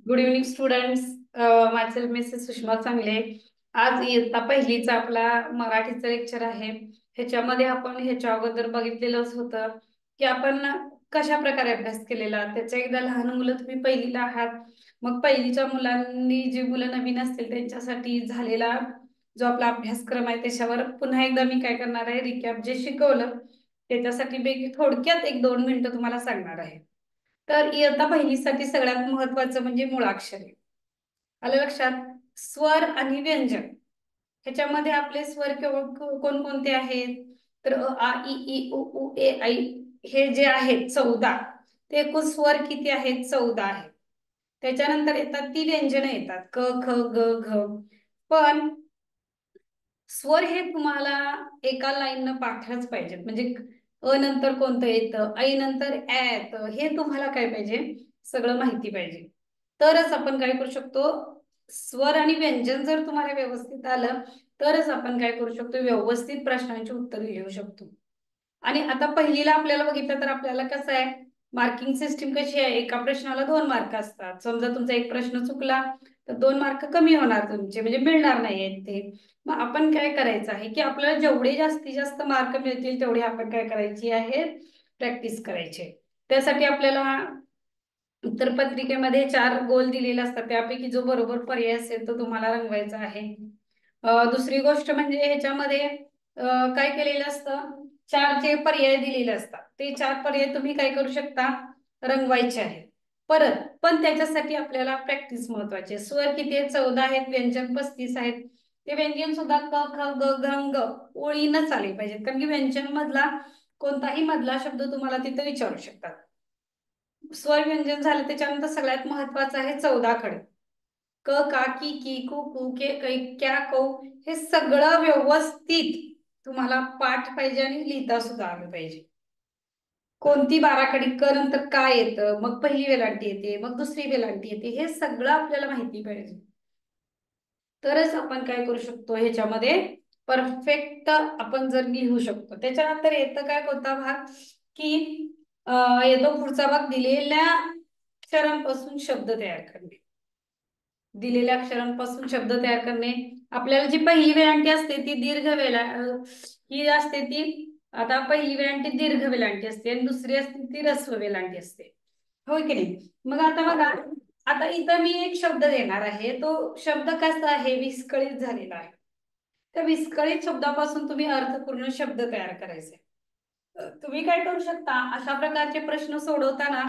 Good evening students. माझे Mrs Sushma चांगले. आज इयत्ता पहिलीचा आपला मराठीचं लेक्चर आहे. ह्याच्यामध्ये आपण ह्याच्या अगोदर बघितलेलंच होतं की आपण कशा प्रकारे अभ्यास केलेला. त्याच्या एकदा लहान मुलं तुम्ही पहिलीला आहात, मग पहिलीच्या मुलांनी, जी मुलं नवीन असतील त्यांच्यासाठी झालेला जो आपला अभ्यासक्रम आहे त्याच्यावर पुन्हा एकदा मी काय करणार आहे, रिकॅप जे शिकवलं त्याच्यासाठी पैकी थोडक्यात 1-2 मिनिटं तुम्हाला सांगणार आहे. तर इयत्ता पहिलीसाठी सगळ्यात महत्वाचं म्हणजे मुळाक्षरे. आलं लक्षात? स्वर आणि व्यंजन ह्याच्यामध्ये आपले स्वर कोणकोणते आहेत? तर अ आ इ ई उ ऊ ए ऐ हे जे आहेत 14, ते एकूण स्वर किती आहेत? 14 आहेत. त्याच्यानंतर येतात ती व्यंजनं येतात क ख ग घ. पण स्वर हे तुम्हाला एका लाईननं पाठच पाहिजेत. म्हणजे अ नंतर कोणतं येतं, ऐ नंतर ऍ येतं, हे तुम्हाला काय पाहिजे? सगळं माहिती पाहिजे. तरच आपण काय करू शकतो, स्वर आणि व्यंजन जर तुम्हाला व्यवस्थित आलं तरच आपण काय करू शकतो, व्यवस्थित प्रश्नांची उत्तर लिहू शकतो. आणि आता पहिलीला आपल्याला बघितलं तर आपल्याला कसं आहे, मार्किंग सिस्टीम कशी आहे, एका प्रश्नाला 2 मार्क असतात. समजा तुमचा एक प्रश्न चुकला तर 2 मार्क कमी होणार तुमचे, म्हणजे मिळणार नाही आहेत ते. मग आपण काय करायचं आहे की आपल्याला जेवढे जास्तीत जास्त मार्क मिळतील तेवढे आपण काय करायची आहे, प्रॅक्टिस करायचे. त्यासाठी आपल्याला उत्तरपत्रिकेमध्ये 4 गोल दिलेले असतात, त्यापैकी जो बरोबर पर्याय असेल तो तुम्हाला रंगवायचा आहे. दुसरी गोष्ट म्हणजे ह्याच्यामध्ये काय केलेलं असतं, 4 जे पर्याय दिलेले असतात ते 4 पर्याय तुम्ही काय करू शकता, रंगवायचे आहेत. परत पण त्याच्यासाठी आपल्याला प्रॅक्टिस महत्वाची आहे. स्वर किती आहेत? 14 आहेत. व्यंजन 35 आहेत. ते व्यंजन सुद्धा क ख ग घ ङ ओळीनच आले पाहिजेत, कारण की व्यंजन मधला कोणताही मधला शब्द तुम्हाला तिथे विचारू शकतात. स्वर व्यंजन झालं त्याच्यानंतर सगळ्यात महत्वाचं आहे 14 खडे. क का की कू कू के कै क्या कौ, हे सगळं व्यवस्थित तुम्हाला पाठ पाहिजे आणि लिहिता सुद्धा आलं पाहिजे. कोणती 12 खडी, क नंतर काय येतं, मग पहिली वेलांटी येते, मग दुसरी वेलांटी येते, हे सगळं आपल्याला माहिती पाहिजे. तरच आपण काय करू शकतो, ह्याच्यामध्ये परफेक्ट आपण जर लिहू शकतो. त्याच्यानंतर येतं काय, कोणता भाग की येतो पुढचा भाग, दिलेल्या अक्षरांपासून शब्द तयार करणे. दिलेल्या अक्षरांपासून शब्द तयार करणे. आपल्याला जी पहिली वेलांटी असते ती दीर्घ ही असते ती, आता पहिली वेलांटी दीर्घ वेलांटी असते आणि दुसरी असते ती ऱ्हस्व वेलांटी असते, होय की नाही? मग आता बघा, आता इथं मी एक शब्द देणार आहे, तो शब्द कसा आहे, विस्कळीत झालेला आहे. त्या विस्कळीत शब्दापासून तुम्ही अर्थपूर्ण शब्द तयार करायचे. तुम्ही काय करू शकता, अशा प्रकारचे प्रश्न सोडवताना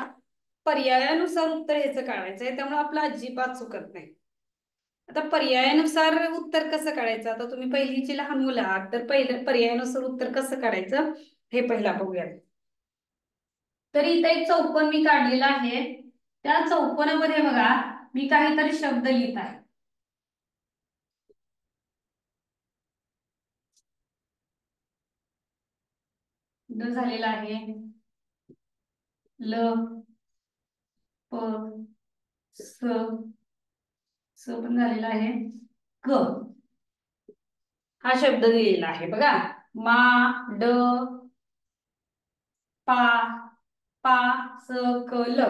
पर्यायानुसार उत्तर ह्याचं काढायचंय, त्यामुळे आपलं अजिबात चुकत नाही. आता पर्यायानुसार उत्तर कसं काढायचं, आता तुम्ही पहिलीची लहान मुलं आहात तर पहिलं पर्यायानुसार उत्तर कसं काढायचं हे पहिला बघूयात. तर इथं एक चौकोन मी काढलेला आहे. त्या चौकोनामध्ये बघा, मी काहीतरी शब्द लिहित आहे. झालेला आहे ल प स, पण झालेला आहे क. हा शब्द दिलेला आहे बघा, मा ड पा पा स क ल.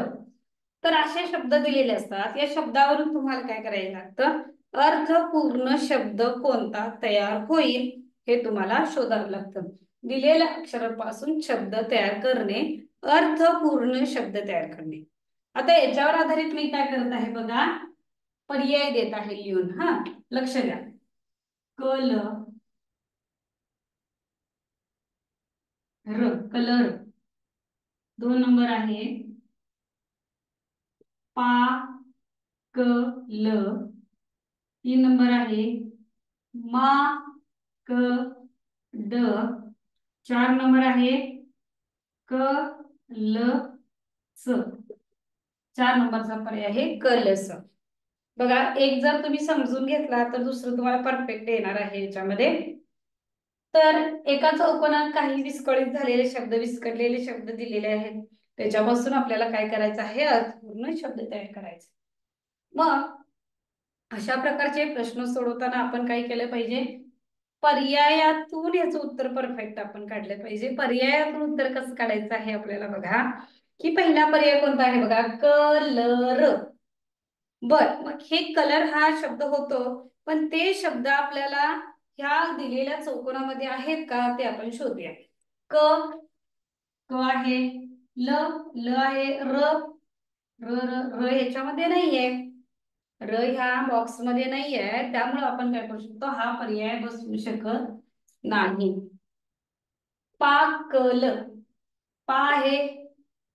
तर असे शब्द दिलेले असतात. या शब्दावरून तुम्हाला काय करायला लागतं, अर्थपूर्ण शब्द कोणता तयार होईल हे तुम्हाला शोधावं लागतं. दिलेल्या अक्षरापासून शब्द तयार करणे, अर्थपूर्ण शब्द तयार करणे. आता याच्यावर आधारित मी काय करत आहे बघा, पर्याय देत आहे लिहून. हा, लक्ष द्या. कल र, कलर 2 नंबर आहे. पा क ल 3 नंबर आहे. मा क ड 4 नंबर आहे. क ल स 4 नंबरचा पर्याय आहे कलस. बघा, एक जर तुम्ही समजून घेतला तर दुसरं तुम्हाला परफेक्ट येणार आहे याच्यामध्ये. तर एका चौकोनात काही विस्कळीत झालेले शब्द, विस्कटलेले शब्द दिलेले आहेत, त्याच्यापासून आपल्याला काय करायचं आहे, अर्थपूर्ण शब्द तयार करायचे. मग अशा प्रकारचे प्रश्न सोडवताना आपण काय केलं पाहिजे, पर्यायातून याचं उत्तर परफेक्ट आपण काढलं पाहिजे. पर्यायातून उत्तर कसं काढायचं आहे आपल्याला बघा, की पहिला पर्याय कोणता आहे बघा, कलर. बर, मग हे कलर हा शब्द होतो, पण ते शब्द आपल्याला ह्या दिलेल्या चौकोनामध्ये आहेत का ते आपण शोधूया. क, क आहे. ल, ल आहे. र, र, र, र ह्याच्यामध्ये नाहीये. र ह्या बॉक्स मध्ये नाहीये, त्यामुळे आपण काय करू शकतो, हा पर्याय बसू शकत नाही. पाकल, पा आहे,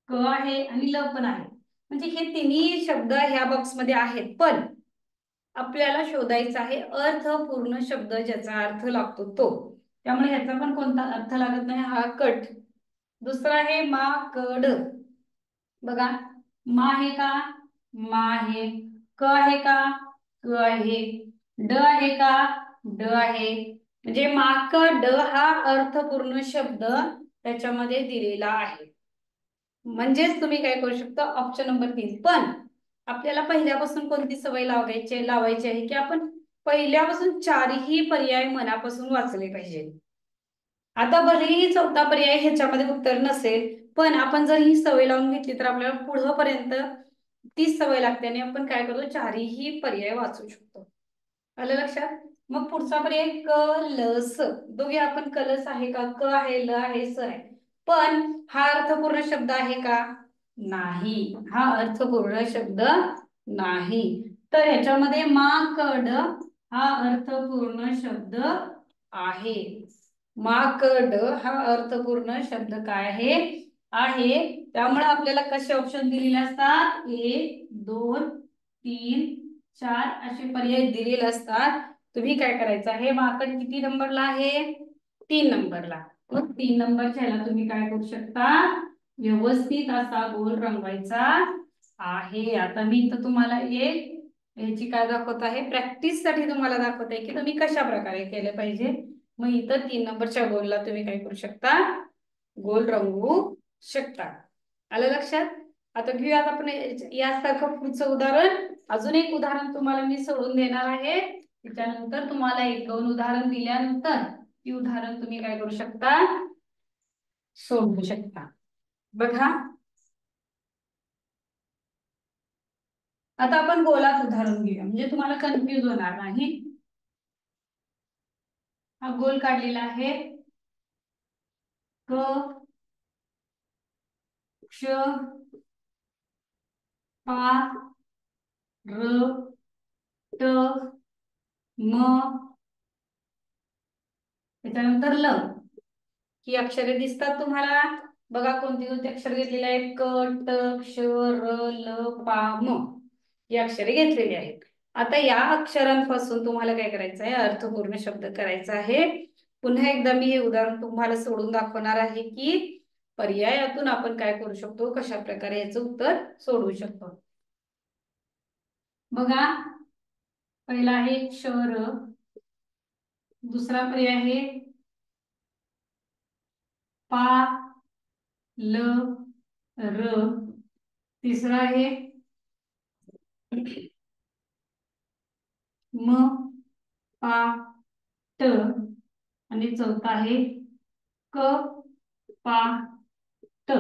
क आहे आणि ल पण आहे. म्हणजे हे तिन्ही शब्द ह्या बॉक्स मध्ये आहेत, पण आपल्याला शोधायचा आहे अर्थपूर्ण शब्द ज्याचा अर्थ लागतो तो. त्यामुळे ह्याचा पण कोणता अर्थ लागत नाही, हा कट. दुसरा आहे माकड. बघा, मा आहे का, मा आहे. क आहे का, क आहे. ड आहे का, ड आहे. म्हणजे माकड हा अर्थपूर्ण शब्द त्याच्यामध्ये दिलेला आहे. म्हणजेच तुम्ही काय करू शकता, ऑप्शन नंबर 3. पण आपल्याला पहिल्यापासून कोणती सवय लावायची आहे की आपण पहिल्यापासून चारही पर्याय मनापासून वाचले पाहिजे. आता भलेही चौथा पर्याय ह्याच्यामध्ये उत्तर नसेल, पण आपण जर ही सवय लावून घेतली तर आपल्याला पुढे पर्यंत तीच सवय लागते आणि आपण काय करतो, चारही पर्याय वाचू शकतो. आलं लक्षात. मग पुढचा पर्याय कलस. दोघे आपण कलस आहे का, क आहे, ल आहे, स आहे. पण हा अर्थपूर्ण शब्द आहे का, नाही. हा अर्थपूर्ण शब्द नाही. तर ह्याच्यामध्ये माकड हा अर्थपूर्ण शब्द आहे. माकड हा अर्थपूर्ण शब्द काय आहे. त्यामुळे आपल्याला कसे ऑप्शन दिलेले असतात, 1, 2, 3, 4 असे पर्याय दिलेले असतात. तुम्ही काय करायचं आहे, माकड किती नंबरला आहे, 3 नंबरला. मग 3 नंबरच्या ह्याला तुम्ही काय करू शकता, व्यवस्थित असा गोल रंगवायचा आहे. आता मी इथं तुम्हाला एक याची काय दाखवत आहे, प्रॅक्टिस साठी तुम्हाला दाखवत आहे की तुम्ही कशा प्रकारे केलं पाहिजे. मग इथं 3 नंबरच्या गोलला तुम्ही काय करू शकता, गोल रंगवू शकता. आलं लक्षात. आता घेऊयात आपण यासारखं पुढचं उदाहरण. अजून एक उदाहरण तुम्हाला मी सोडून देणार आहे. त्याच्यानंतर तुम्हाला 1-2 उदाहरण दिल्यानंतर ती उदाहरण तुम्ही काय करू शकता, सोडवू शकता. बघा, आता आपण गोलात उदाहरण घेऊया म्हणजे तुम्हाला कन्फ्युज होणार नाही. हा गोल काढलेला आहे. क, क्ष, पा, र, ट, म, त्याच्यानंतर ल. ही अक्षरे दिसतात तुम्हाला. बघा कोणती कोणती अक्षर घेतलेली आहेत, क, ट, क्ष, र, ल, पा, म. ही अक्षरे घेतलेली आहेत. आता या अक्षरांपासून तुम्हाला काय करायचं आहे, अर्थपूर्ण शब्द करायचा आहे. पुन्हा एकदा मी हे उदाहरण तुम्हाला सोडून दाखवणार आहे की पर्यायातून आपण काय करू शकतो, कशा प्रकारे याचं उत्तर सोडवू शकतो. बघा, पहिला आहे क्षर. दुसरा पर्याय आहे पा, ल, र. तिसरा आहे म, पा, ट. आणि चौथा आहे क, पा, ट.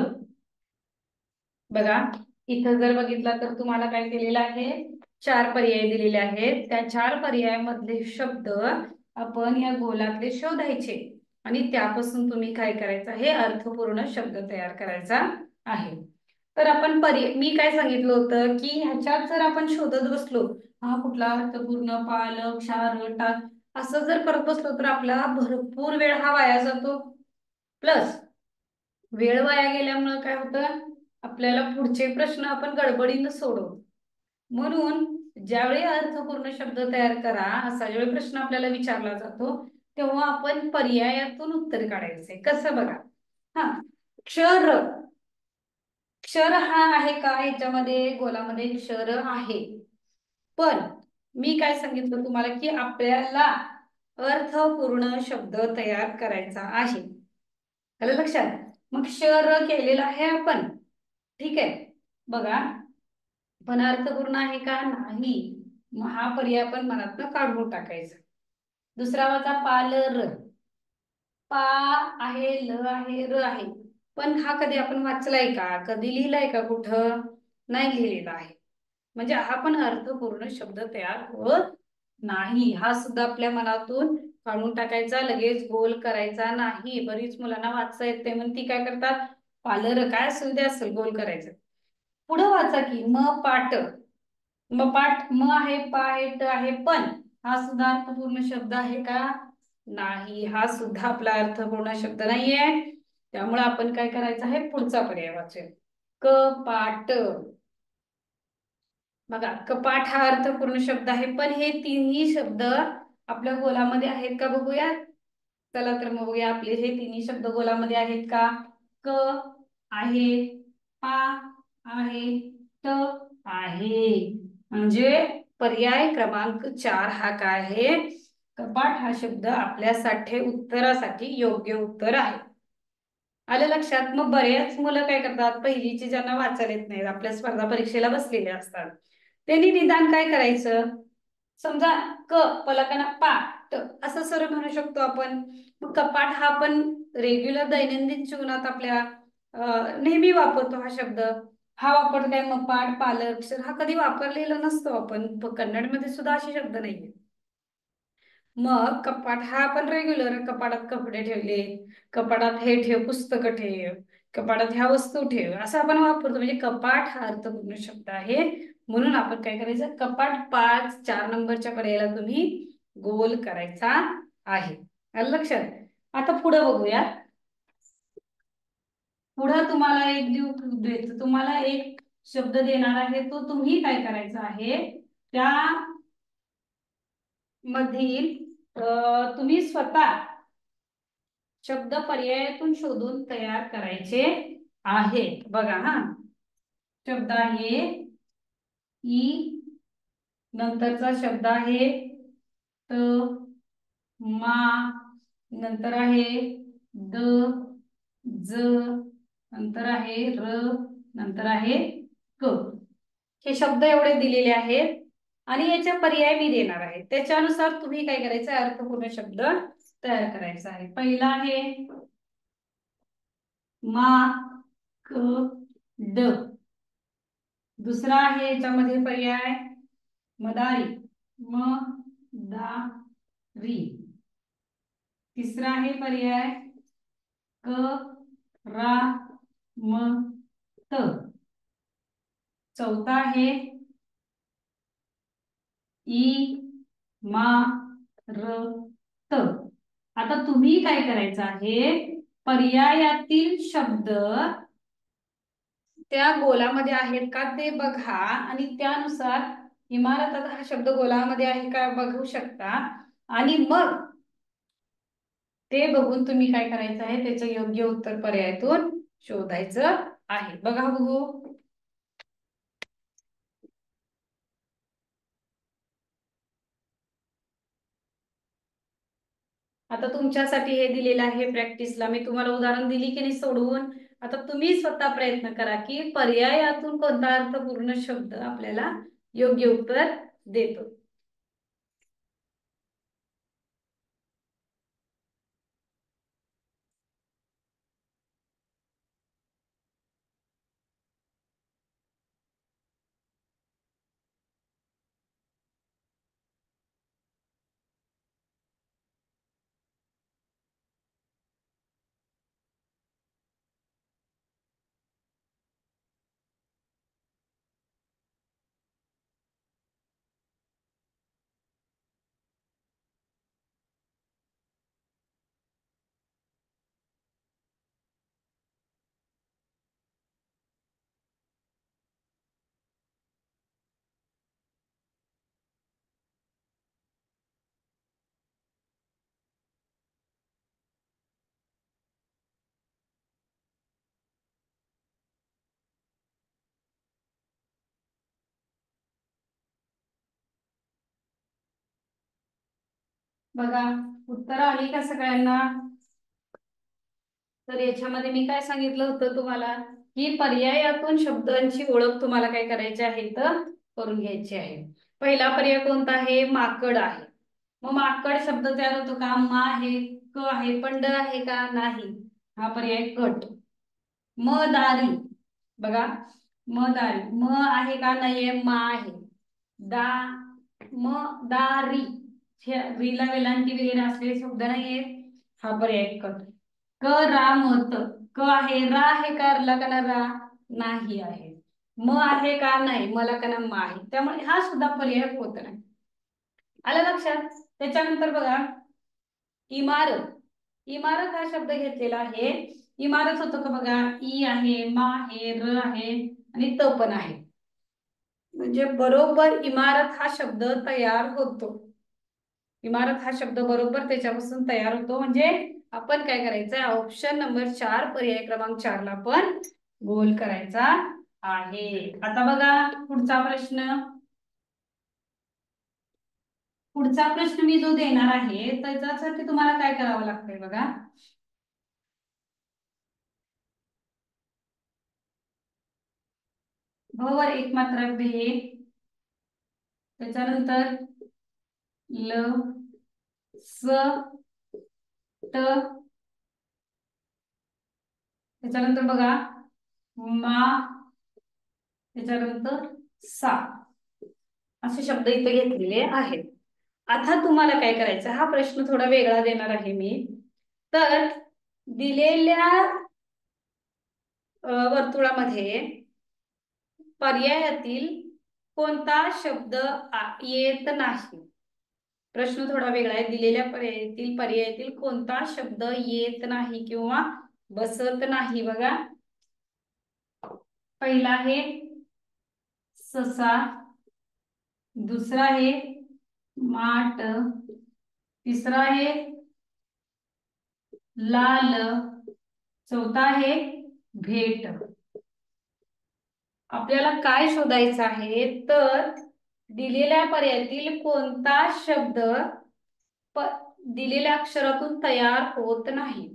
बघा, इथं जर बघितलं तर तुम्हाला काय केलेलं आहे, 4 पर्याय दिलेले आहेत. त्या 4 पर्यायामधले शब्द आपण या गोलातले शोधायचे आणि त्यापासून तुम्ही काय करायचं आहे, अर्थपूर्ण शब्द तयार करायचा आहे. तर आपण मी काय सांगितलं होतं की ह्याच्यात जर आपण शोधत बसलो, हा कुठला अर्थपूर्ण, पाल, क्षार, टा असं जर करत बसलो तर आपला भरपूर वेळ हा वाया जातो. प्लस वेळ वाया गेल्यामुळे काय होतं, आपल्याला पुढचे प्रश्न आपण गडबडीनं सोडवतो. म्हणून ज्यावेळी अर्थपूर्ण शब्द तयार करा असा ज्यावेळी प्रश्न आपल्याला विचारला जातो तेव्हा आपण पर्यायातून उत्तर काढायचे. कसं बघा, हा क्षर. क्षर हा आहे का, याच्यामध्ये गोलामध्ये क्षर आहे. पण मी काय सांगितलं तुम्हाला की आपल्याला अर्थपूर्ण शब्द तयार करायचा आहे. आलं लक्षात. मग क्षर केलेला आहे आपण, ठीक आहे. बघा, पण अर्थपूर्ण आहे का, नाही. मग हा पर्याय आपण मनातनं काढून टाकायचा. दुसरा वाचा पालर. पा आहे, ल आहे, र आहे. पण हा कधी आपण वाचलाय का, कधी लिहिलाय का कुठं, नाही लिहिलेला आहे. म्हणजे हा पण अर्थपूर्ण शब्द तयार होत नाही. हा सुद्धा आपल्या मनातून काढून टाकायचा, लगेच गोल करायचा नाही. बरीच मुलांना वाचता येत नाही म्हणून ती काय करतात, पालर काय असेल ते असेल गोल करायचं. पुढं वाचा की म पाट. म पाठ म आहे, पा आहे, ट आहे, पण हा सुद्धा अर्थपूर्ण शब्द आहे का? नाही. हा सुद्धा आपला अर्थपूर्ण शब्द नाहीये. त्यामुळे आपण काय करायचं आहे, पुढचा पर्याय वाचूया. कपाट. बघा, कपाट हा अर्थपूर्ण शब्द आहे, पण हे तिन्ही शब्द आपल्या गोलामध्ये आहेत का बघूया. चला तर मग बघूया, आपले हे तिन्ही शब्द गोलामध्ये आहेत का. क आहे, पा आहे, ट आहे. म्हणजे पर्याय क्रमांक 4 हा काय आहे, कपाट हा शब्द आपल्यासाठी उत्तरासाठी योग्य उत्तर आहे. आलं लक्षात. मग बरेच मुलं काय करतात, पहिलीची ज्यांना वाचायला येत नाही, आपल्या स्पर्धा परीक्षेला बसलेले असतात, त्यांनी निदान काय करायचं, समजा क पलकाना पा ट असं सरळ म्हणू शकतो आपण. मग कपाट हा पण रेग्युलर दैनंदिन जीवनात आपल्या नेहमी वापरतो हा शब्द. हा वापरतो काय, मग पाठ पालक हा कधी वापरलेला नसतो आपण. कन्नडमध्ये सुद्धा असे शब्द नाहीये. मग कपाट हा आपण रेग्युलर, कपाटात कपडे ठेवले, कपाटात हे ठेव, पुस्तकं ठेव, कपाटात ह्या वस्तू ठेव, असं आपण वापरतो. म्हणजे कपाट हा अर्थपूर्ण शब्द आहे. म्हणून आपण काय करायचं, कपाट 4 नंबरच्या पर्यायाला तुम्ही गोल करायचा आहे. आलं लक्षात. आता पुढे बघूया. पुढे तुम्हाला तुम्हाला एक शब्द देणार आहे, तो तुम्ही काय करायचा आहे, त्या मधील तुम्ही स्वतः शब्द पर्यायातून शोधून तयार करायचे आहे. बघा हा शब्द आहे ई, नंतरचा शब्द आहे त, मा, नंतर आहे द, ज, नंतर आहे र, नंतर आहे क. हे शब्द एवढे दिलेले आहेत आणि याच्या पर्याय मी देणार आहे. त्याच्यानुसार तुम्ही काय करायचं, अर्थपूर्ण शब्द तयार करायचा आहे. पहिला आहे मा, क, ड. दुसरा आहे याच्यामध्ये पर्याय मदारी, म, दा, री. तिसरा आहे पर्याय क, रा, म, त. चौथा आहे ई, मा, र, त. आता तुम्ही काय करायचं आहे, पर्यायातील शब्द त्या गोलामध्ये आहेत का ते बघा आणि त्यानुसार इमारत हा शब्द गोलामध्ये आहे का बघू शकता. आणि मग ते बघून तुम्ही काय करायचं आहे, त्याचं योग्य उत्तर पर्यायातून शोधायचं आहे. बघा बघू. आता तुमच्यासाठी हे दिलेलं आहे प्रॅक्टिसला. मी तुम्हाला उदाहरण दिली की नाही सोडवून. आता तुम्ही स्वतः प्रयत्न करा की पर्यायातून कोणता अर्थपूर्ण शब्द आपल्याला योग्य उत्तर देतो. बघा उत्तर आली का सगळ्यांना. तर याच्यामध्ये मी काय सांगितलं होतं तुम्हाला की पर्यायातून शब्दांची ओळख तुम्हाला काय करायची आहे तर करून घ्यायची आहे. पहिला पर्याय कोणता आहे, माकड आहे. मग माकड शब्द तयार होतो का, मा आहे, क आहे, पण ड आहे का नाही. हा पर्याय कट. म दारी. बघा मदारी, म आहे का नाहीये, मा आहे. दा, म दारी, रीला वेलांटी वगैरे असलेले शब्द नाहीयेत, हा पर्याय कट. क रामत, क आहे, रा आहे का, ला का ना रा नाही आहे. म आहे का नाही, मला का ना मा आहे, त्यामुळे हा सुद्धा पर्याय होत नाही. आलं लक्षात. त्याच्यानंतर बघा इमारत, इमारत हा शब्द घेतलेला आहे. इमारत होतो का बघा, ई आहे, मा आहे, र आहे आणि त पण आहे. म्हणजे बरोबर इमारत हा शब्द तयार होतो. इमारत हा शब्द बरोबर त्याच्यापासून तयार होतो. म्हणजे आपण काय करायचं, ऑप्शन नंबर 4 पर्याय क्रमांक 4 ला आपण गोल करायचा आहे. आता बघा पुढचा प्रश्न. पुढचा प्रश्न मी जो देणार आहे त्याच्यासाठी तुम्हाला काय करावं लागतंय बघा. भ वर एक मात्रा बे, त्याच्यानंतर ल, स, ट, त्याच्यानंतर बघा मा, त्याच्यानंतर सा, असे शब्द इथे घेतलेले आहेत. आता तुम्हाला काय करायचं, हा प्रश्न थोडा वेगळा देणार आहे मी. तर दिलेल्या वर्तुळामध्ये पर्यायातील कोणता शब्द येत नाही. प्रश्न थोडा वेगळा आहे. दिलेल्या पर्यायातील कोणता शब्द येत नाही किंवा बसत नाही. बघा पहिला आहे ससा, दुसरा आहे माठ, तिसरा आहे लाल, चौथा आहे भेट. आपल्याला काय शोधायचं आहे, तर दिलेल्या पर्यायातील कोणता शब्द दिलेल्या अक्षरातून तयार होत नाही.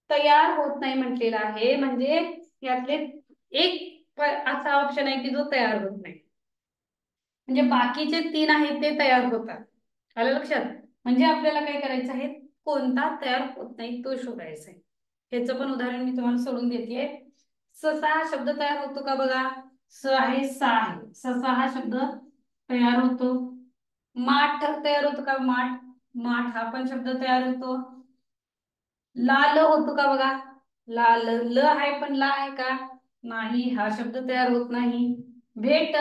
तयार होत नाही म्हटलेला आहे, म्हणजे यातले एक असा ऑप्शन आहे की जो तयार होत नाही. म्हणजे बाकीचे 3 आहेत ते तयार होतात. आलं लक्षात. म्हणजे आपल्याला काय करायचं आहे, कोणता तयार होत नाही तो शोधायचा आहे. ह्याचं पण उदाहरण मी तुम्हाला सोडून देते. ससा हा शब्द तयार होतो का बघा, स आहे, सा आहे, ससा हा शब्द तयार होतो. माठ तयार होतो का, माठ, माठ हा पण शब्द तयार होतो. लाल होतो का बघा, लाल, ल आहे पण ला आहे का नाही, हा शब्द तयार होत नाही. भेट,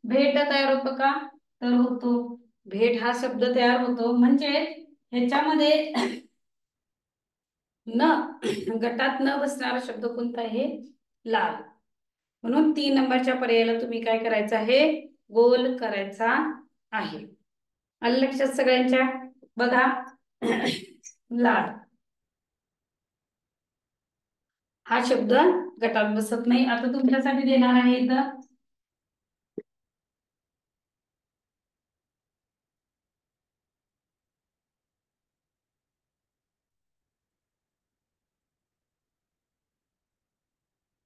भेट तयार होतो का, तर होतो. भेट हा शब्द तयार होतो. म्हणजे ह्याच्यामध्ये न गटात न बसणारा शब्द कोणता आहे, लाल. म्हणून 3 नंबरच्या पर्यायाला तुम्ही काय करायचं आहे, गोल करायचा आहे. आलं लक्षात सगळ्यांच्या. बघा लाल हा शब्द गटात बसत नाही. आता तुमच्यासाठी देणार आहे इथं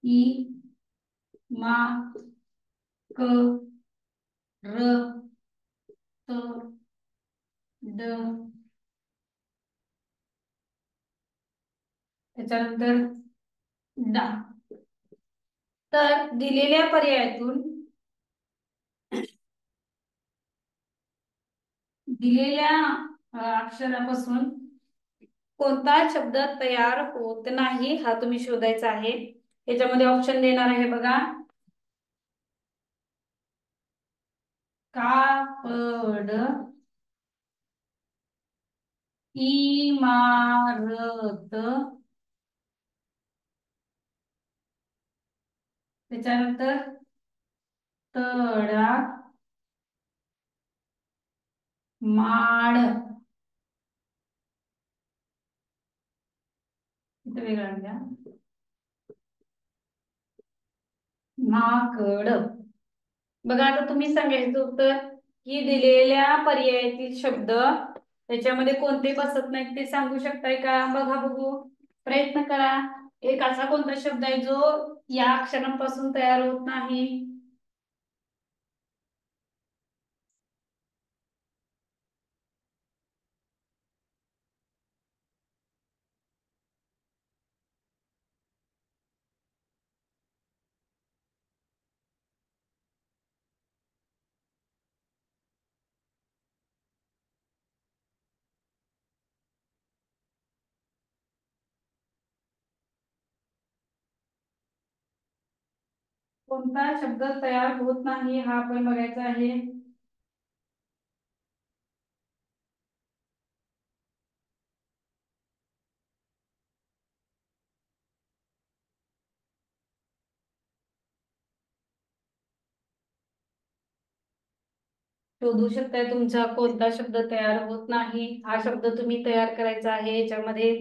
ई, मा, क, र, त, ड, त्याच्यानंतर डा. तर दिलेल्या पर्यायातून दिलेल्या अक्षरापासून कोणता शब्द तयार होत नाही हा तुम्ही शोधायचा आहे. याच्यामध्ये ऑप्शन देणार आहे बघा, कापड, इमारत, त्याच्यानंतर तडा, माड, इथं वेगळा घ्या, माकड. बघा आता तुम्ही सांगायचं उत्तर की दिलेल्या पर्यायातील शब्द त्याच्यामध्ये कोणते बसत नाहीत ते सांगू शकताय का. बघा बघू, प्रयत्न करा. एक असा कोणता शब्द आहे जो या अक्षरांपासून तयार होत नाही. कोणता शब्द तयार होत नाही हा आपण बघायचा आहे. शोधू शकताय तुमचा कोणता शब्द तयार होत नाही हा शब्द तुम्ही तयार करायचा आहे याच्यामध्ये.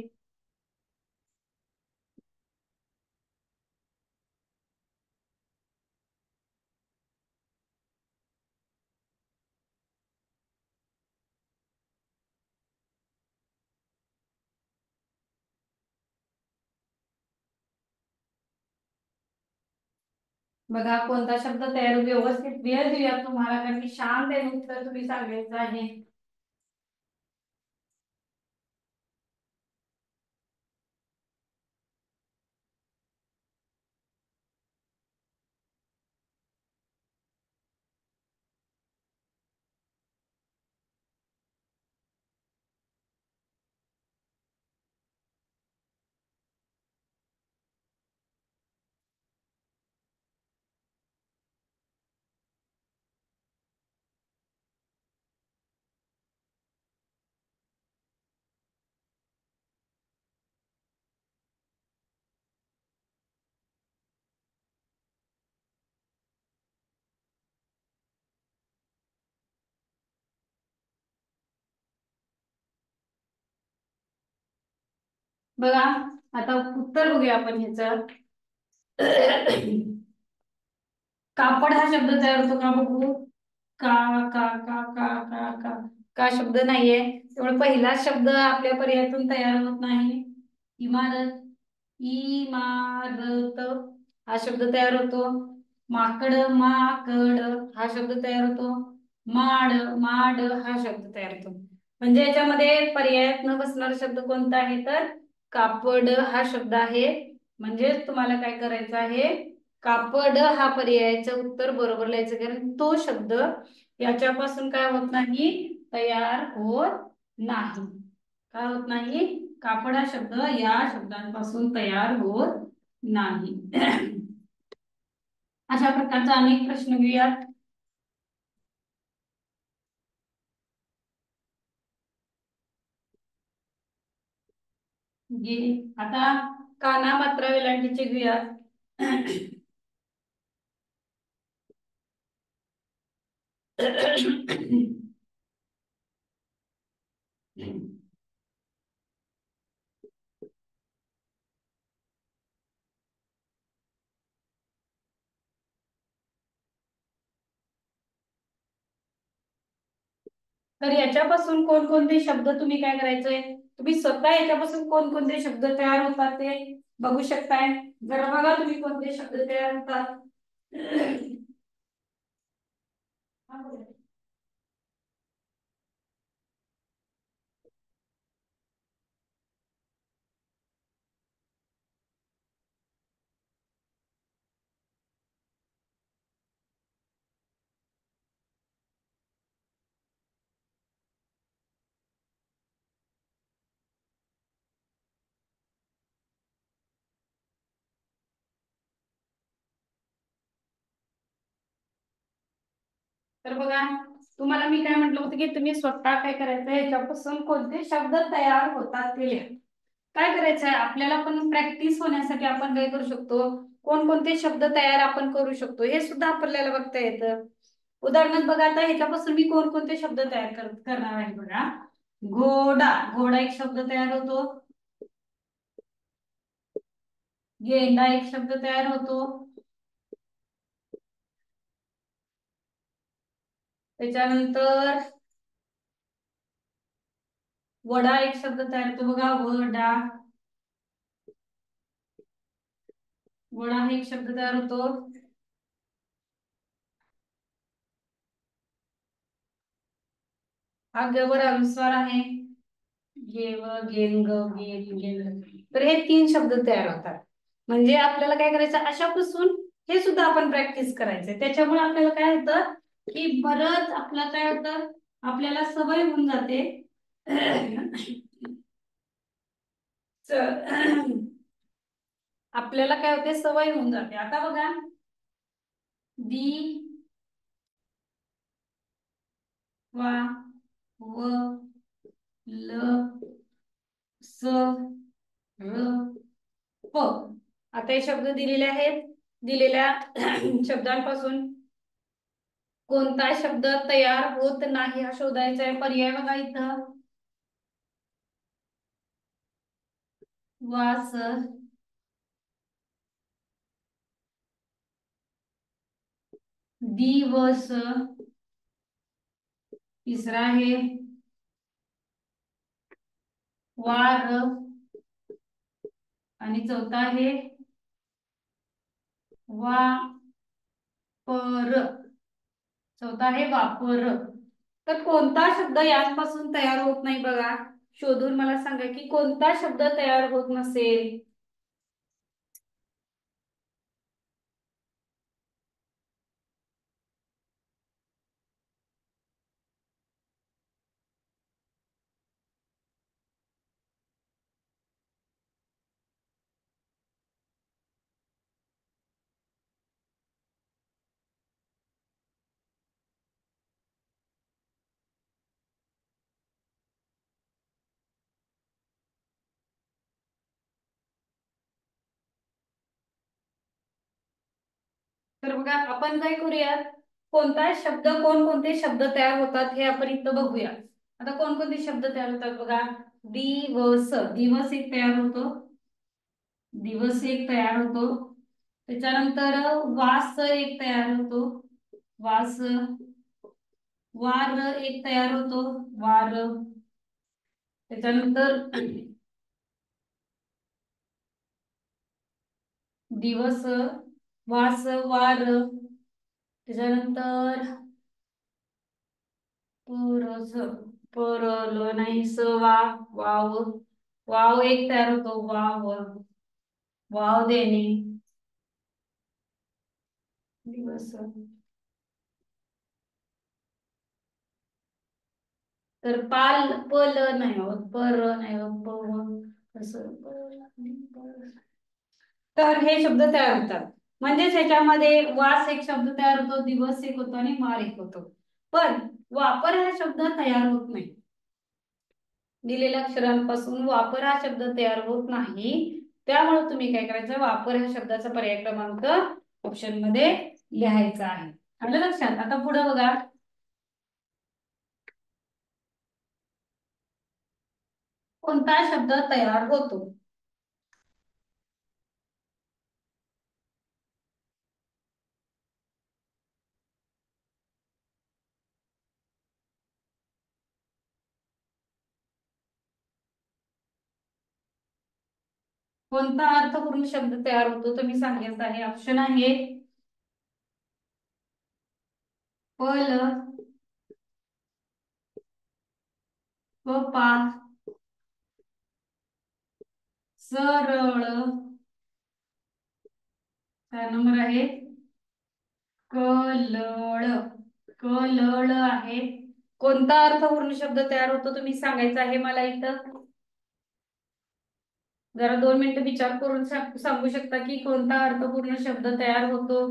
बघा कोणता शब्द तयार व्यवस्थित वेळ देऊया तुम्हाला कारण की शांत आहे उत्तर तुम्ही सांगायचं आहे. बघा आता उत्तर बघूया आपण ह्याचं. कापड हा शब्द तयार होतो का बघू. का का का का का का का शब्द नाहीये त्यामुळे पहिला शब्द आपल्या पर्यायातून तयार होत नाही. इमारत, इमारत हा शब्द तयार होतो. माकड, माकड हा शब्द तयार होतो. माड, माड हा शब्द तयार होतो. म्हणजे याच्यामध्ये पर्यायात न बसणारा शब्द कोणता आहे तर कापड हा शब्द आहे. म्हणजे तुम्हाला काय करायचं आहे कापड हा पर्यायाचं उत्तर बरोबर लिहायचं कारण तो शब्द याच्यापासून काय होत नाही तयार होत नाही. काय होत नाही कापड हा शब्द या शब्दांपासून तयार होत नाही. अशा प्रकारचा अनेक प्रश्न घेऊयात. आता काना मात्रा वेलांटीचे घेऊयात. तर याच्यापासून कोणकोणते शब्द तुम्ही काय करायचंय तुम्ही स्वतः याच्यापासून कोणकोणते शब्द तयार होतात ते बघू शकताय. जरा बघा तुम्ही कोणते शब्द तयार होतात. तर बघा तुम्हाला मी काय म्हटलं होतं की तुम्ही स्वतः काय करायचं याच्यापासून कोणते शब्द तयार होतात ते लिहा. काय करायचं आहे आपल्याला पण प्रॅक्टिस होण्यासाठी आपण काय करू शकतो कोणकोणते शब्द तयार आपण करू शकतो हे सुद्धा आपल्याला बघता येतं. उदाहरणार्थ बघा आता ह्याच्यापासून मी कोणकोणते शब्द तयार करणार आहे बघा. घोडा, घोडा एक शब्द तयार होतो. गेंडा एक शब्द तयार होतो. त्याच्यानंतर वडा एक शब्द तयार होतो बघा. वडा, वडा हा एक शब्द तयार होतो. हा ग वर अनुस्वार आहे. गेव, गेंग, गेल, गेल. तर हे 3 शब्द तयार होतात. म्हणजे आपल्याला काय करायचं अशापासून हे सुद्धा आपण प्रॅक्टिस करायचंय. त्याच्यामुळे आपल्याला काय होतं की बरंच आपलं काय होतं आपल्याला सवय होऊन जाते. आपल्याला काय होते सवय होऊन जाते. आता बघा दि वा व ल स र प. आता हे शब्द दिलेले आहेत. दिलेल्या शब्दांपासून कोणता शब्द तयार होत नाही हा शोधायचा आहे. पर्याय बघा इथं. वास, दिवस, तिसरा आहे वार आणि चौथा आहे वापर. चौथा आहे वापर. तर कोणता शब्द यापासून तयार होत नाही बघा. शोधून मला सांगा की कोणता शब्द तयार होत नसेल. तर बघा आपण काय करूयात. कोणता शब्द कोणकोणते शब्द तयार होतात हे आपण इथं बघूया. आता कोणकोणते शब्द तयार होतात बघा. दिवस, दिवस एक तयार होतो. दिवस एक तयार होतो. त्याच्यानंतर वास एक तयार होतो. वास. वार एक तयार होतो. वार. त्याच्यानंतर दिवस, वास, वार. त्याच्यानंतर परस, परल नाही स वा वाव. वाव एक तयार होतो. वाव. वाव देणे. दिवस. तर पाल पल नाही होत. पर नाही होत. प कसं. तर हे शब्द तयार होतात. म्हणजेच ह्याच्यामध्ये वास एक शब्द तयार होतो. दिवस एक होतो आणि वार एक होतो. पण वापर हा शब्द तयार होत नाही. दिलेल्या अक्षरांपासून वापर हा शब्द तयार होत नाही. त्यामुळे तुम्ही काय करायचं. वापर ह्या शब्दाचा पर्याय क्रमांक ऑप्शन मध्ये लिहायचा आहे. आलं लक्षात. आता पुढे बघा. कोणता शब्द तयार होतो. कोणता अर्थपूर्ण शब्द तयार होतो तर मी सांगायचं आहे. ऑप्शन आहे पल, पा, सरळ. 4 नंबर आहे कलळ. कलळ आहे. कोणता अर्थपूर्ण शब्द तयार होतो तुम्ही सांगायचं आहे मला इथं. जरा 2 मिनिटं विचार करून सांगू शकता की कोणता अर्थपूर्ण शब्द तयार होतो.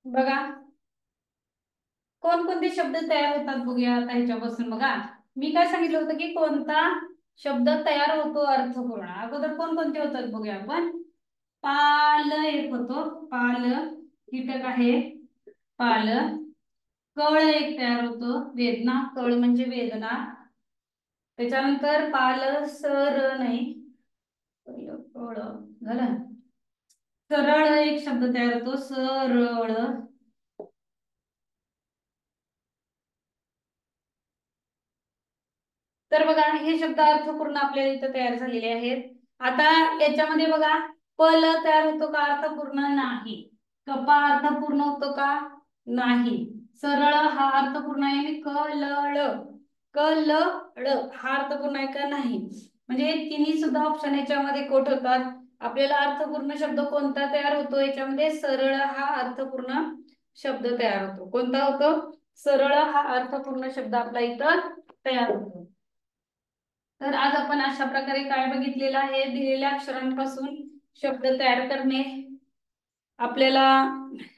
बघा कोणकोणते शब्द तयार होतात बघूया आता ह्याच्यापासून. बघा मी काय सांगितलं होतं की कोणता शब्द तयार होतो अर्थपूर्ण. अगोदर कोणकोणते होतात बघूया आपण. पाल एक होतो. पाल कीटक आहे. पाल. कळ एक तयार होतो. वेदना. कळ म्हणजे वेदना. त्याच्यानंतर पाल सर नाही. कळ झालं. सरळ एक शब्द तयार होतो. सरळ. तर बघा हे शब्द अर्थपूर्ण आपल्याला इथं तयार झालेले आहेत. आता याच्यामध्ये बघा पल तयार होतो का अर्थपूर्ण नाही. कपा अर्थपूर्ण होतो का नाही. सरळ हा अर्थपूर्ण आहे. आणि कलळ क ल ळ हा अर्थपूर्ण आहे का नाही, म्हणजे तिन्ही सुद्धा ऑप्शन याच्यामध्ये कोट होतात. आपल्याला अर्थपूर्ण शब्द कोणता तयार होतो याच्यामध्ये, सरळ हा अर्थपूर्ण शब्द तयार होतो. कोणता होतो? सरळ हा अर्थपूर्ण शब्द आपला इथं तयार होतो. तर आज आपण अशा प्रकारे काय बघितलेलं आहे, दिलेल्या अक्षरांपासून शब्द तयार करणे. आपल्याला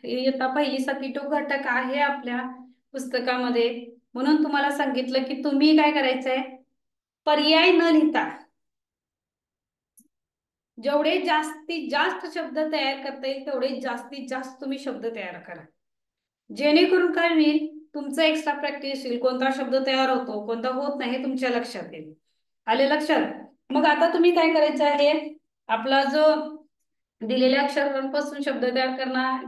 इयत्ता पहिलीसाठी तो घटक आहे आपल्या पुस्तकामध्ये, म्हणून तुम्हाला सांगितलं की तुम्ही काय करायचंय, पर्याय न लिहिता जेवढे जास्तीत जास्त शब्द तयार करता येईल तेवढे जास्तीत जास्त तुम्ही शब्द तयार करा, जेणेकरून काय होईल, तुमचं एक्स्ट्रा प्रॅक्टिस होईल. कोणता शब्द तयार होतो, कोणता होत नाही, हे तुमच्या लक्षात येईल. आले लक्षात? मग आता तुम्ही काय करायचं आहे, आपला जो दिलेल्या अक्षरांपासून शब्द तयार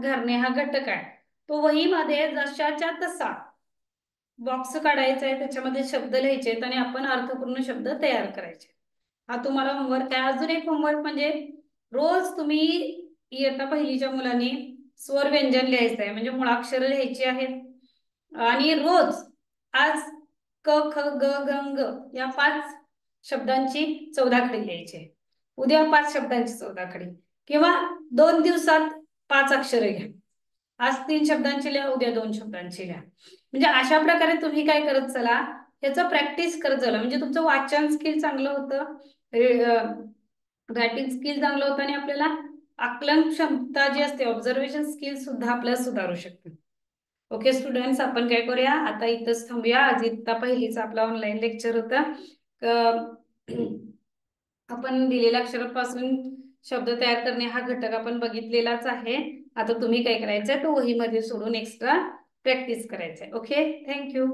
करणे हा घटक आहे, तो वहीमध्ये जशाच्या तसा बॉक्स काढायचा आहे, त्याच्यामध्ये शब्द लिहायचे आहेत आणि आपण अर्थपूर्ण शब्द तयार करायचे. हा तुम्हाला होमवर्क आहे. अजून एक होमवर्क म्हणजे रोज तुम्ही इयत्ता पहिलीच्या मुलांनी स्वर व्यंजन लिहायचं आहे, म्हणजे मुळाक्षर लिहायची आहेत आणि रोज आज क ख ग घ ङ या 5 शब्दांची 14 खडी लिहायची, उद्या 5 शब्दांची 14 खडी, किंवा 2 दिवसात 5 अक्षरे घ्या. आज 3 शब्दांची लिहा, उद्या 2 शब्दांची लिहा. म्हणजे अशा प्रकारे तुम्ही काय करत चला, याचं प्रॅक्टिस करत चला, म्हणजे तुमचं वाचन स्किल चांगलं होतं, रायटिंग स्किल चांगलं होतं आणि आपल्याला आकलन क्षमता जी असते, ऑब्झर्वेशन स्किल सुद्धा आपल्याला सुधारू शकते. ओके स्टुडंट्स, आपण काय करूया आता, इथंच थांबूया. आज इत्ता पहिलीचा आपला ऑनलाईन लेक्चर होता. आपण दिलेल्या अक्षरापासून शब्द तयार करणे हा घटक आपण बघितलेलाच आहे. आता तुम्ही काय करायचंय, तो वहीमध्ये सोडून एक्स्ट्रा प्रॅक्टिस करायचंय. Okay, thank you.